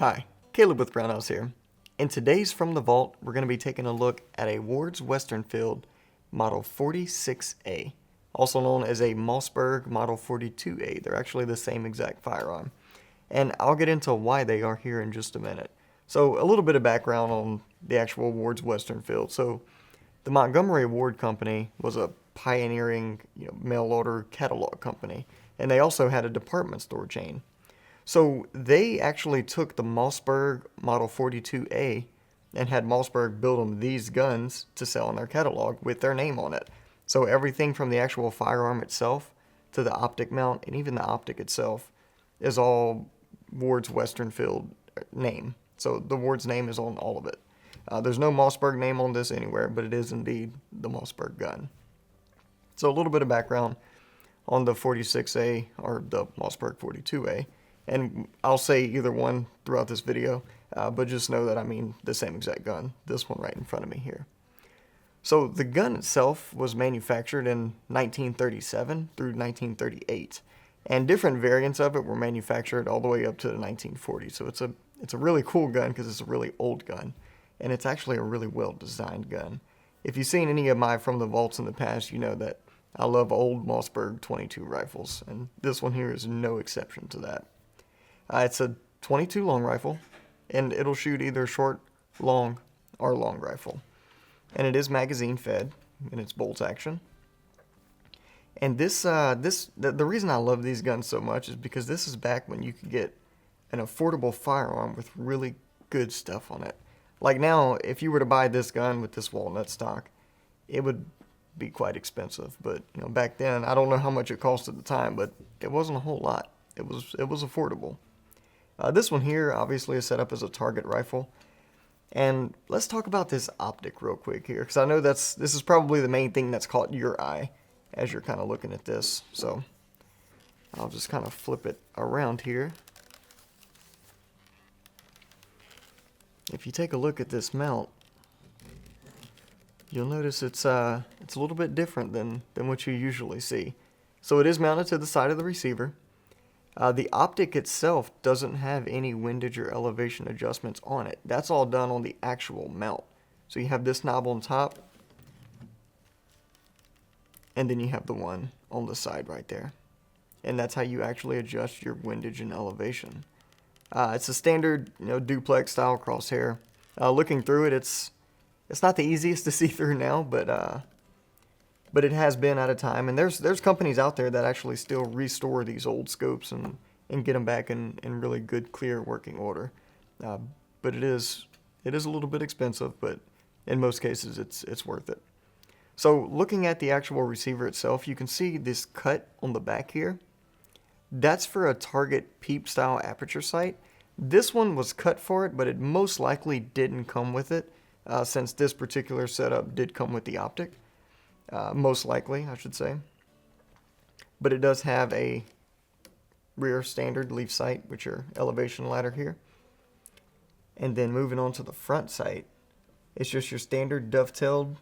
Hi, Caleb with Brownells here. In today's From the Vault, we're going to be taking a look at a Ward's Westernfield Model 46A, also known as a Mossberg Model 42A. They're actually the same exact firearm. And I'll get into why they are here in just a minute. So a little bit of background on the actual Ward's Westernfield. So the Montgomery Ward company was a pioneering mail order catalog company, and they also had a department store chain. So they actually took the Mossberg Model 42A and had Mossberg build them these guns to sell in their catalog with their name on it. So everything from the actual firearm itself to the optic mount and even the optic itself is all Ward's Westernfield name. So the Ward's name is on all of it. There's no Mossberg name on this anywhere, but it is indeed the Mossberg gun. So a little bit of background on the 46A or the Mossberg 42A. And I'll say either one throughout this video, but just know that I mean the same exact gun, this one right in front of me here. So the gun itself was manufactured in 1937 through 1938, and different variants of it were manufactured all the way up to the 1940s. So it's a really cool gun because it's a really old gun, and it's actually a really well-designed gun. If you've seen any of my From the Vaults in the past, you know that I love old Mossberg 22 rifles, and this one here is no exception to that. It's a 22 long rifle, and it'll shoot either short, long, or long rifle. And it is magazine fed, and it's bolt action. And the reason I love these guns so much is because this is back when you could get an affordable firearm with really good stuff on it. Like now, if you were to buy this gun with this walnut stock, it would be quite expensive. But back then, I don't know how much it cost at the time, but it wasn't a whole lot. It was affordable. This one here obviously is set up as a target rifle. And let's talk about this optic real quick here, because I know this is probably the main thing that's caught your eye as you're kind of looking at this. So I'll just kind of flip it around here. If you take a look at this mount, you'll notice it's a little bit different than what you usually see. So it is mounted to the side of the receiver. The optic itself doesn't have any windage or elevation adjustments on it. That's all done on the actual mount. So you have this knob on top, and then you have the one on the side right there. And that's how you actually adjust your windage and elevation. It's a standard duplex style crosshair. Looking through it, it's not the easiest to see through now, but it has been at a time, and there's companies out there that actually still restore these old scopes and get them back in really good, clear working order. But it is a little bit expensive, but in most cases it's worth it. So looking at the actual receiver itself, you can see this cut on the back here. That's for a target peep style aperture sight. This one was cut for it, but it most likely didn't come with it, since this particular setup did come with the optic. Most likely, I should say. But it does have a rear standard leaf sight, which are elevation ladder here. And then moving on to the front sight, it's just your standard dovetailed,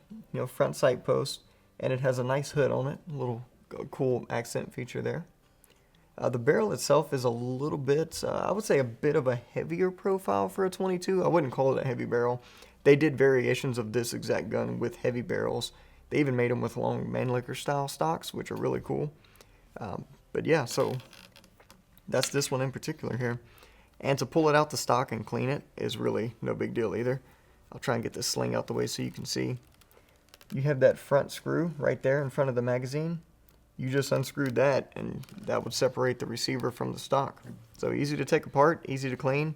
front sight post, and it has a nice hood on it, a little cool accent feature there. The barrel itself is a little bit, I would say a bit of a heavier profile for a 22. I wouldn't call it a heavy barrel. They did variations of this exact gun with heavy barrels. They even made them with long Mannlicher style stocks, which are really cool. But yeah, so that's this one in particular here. And to pull it out the stock and clean it is really no big deal either. I'll try and get this sling out the way so you can see. You have that front screw right there in front of the magazine. You just unscrewed that, and that would separate the receiver from the stock. So easy to take apart, easy to clean.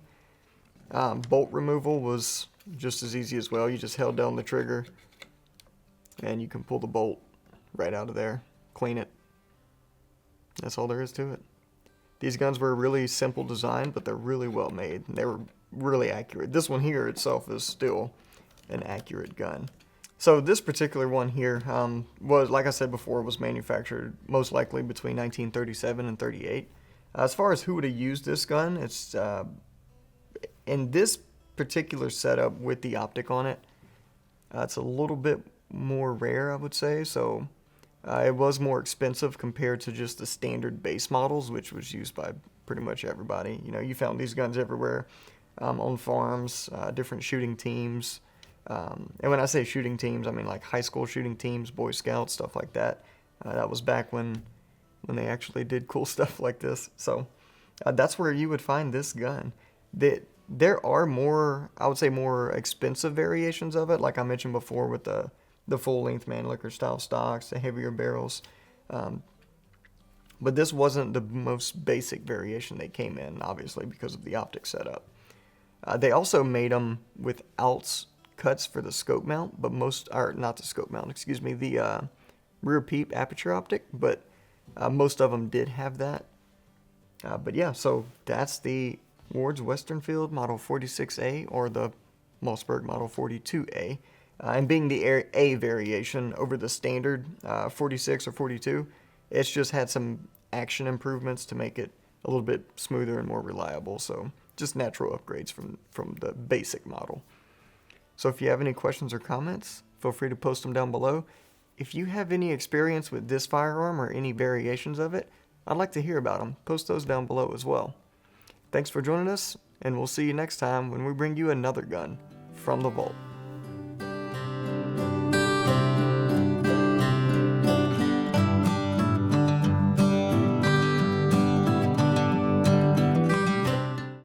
Bolt removal was just as easy as well. You just held down the trigger, and you can pull the bolt right out of there, clean it. That's all there is to it. These guns were really simple design, but they're really well made. They were really accurate. This one here itself is still an accurate gun. So this particular one here was, like I said before, was manufactured most likely between 1937 and 38. As far as who would have used this gun, it's in this particular setup with the optic on it, it's a little bit more rare, I would say. So it was more expensive compared to just the standard base models, which was used by pretty much everybody. You found these guns everywhere. on farms, different shooting teams. And when I say shooting teams, I mean like high school shooting teams, Boy Scouts, stuff like that. That was back when they actually did cool stuff like this. So that's where you would find this gun. There are more, I would say, more expensive variations of it, like I mentioned before with the full-length Mannlicher style stocks, the heavier barrels. But this wasn't the most basic variation they came in, obviously, because of the optic setup. They also made them without cuts for the scope mount, but not the scope mount, excuse me, the rear peep aperture optic, but most of them did have that. But yeah, so that's the Ward's Westernfield Model 46A, or the Mossberg Model 42A. And being the A variation over the standard 46 or 42, it's just had some action improvements to make it a little bit smoother and more reliable. So just natural upgrades from the basic model. So if you have any questions or comments, feel free to post them down below. If you have any experience with this firearm or any variations of it, I'd like to hear about them. Post those down below as well. Thanks for joining us, and we'll see you next time when we bring you another gun from the vault.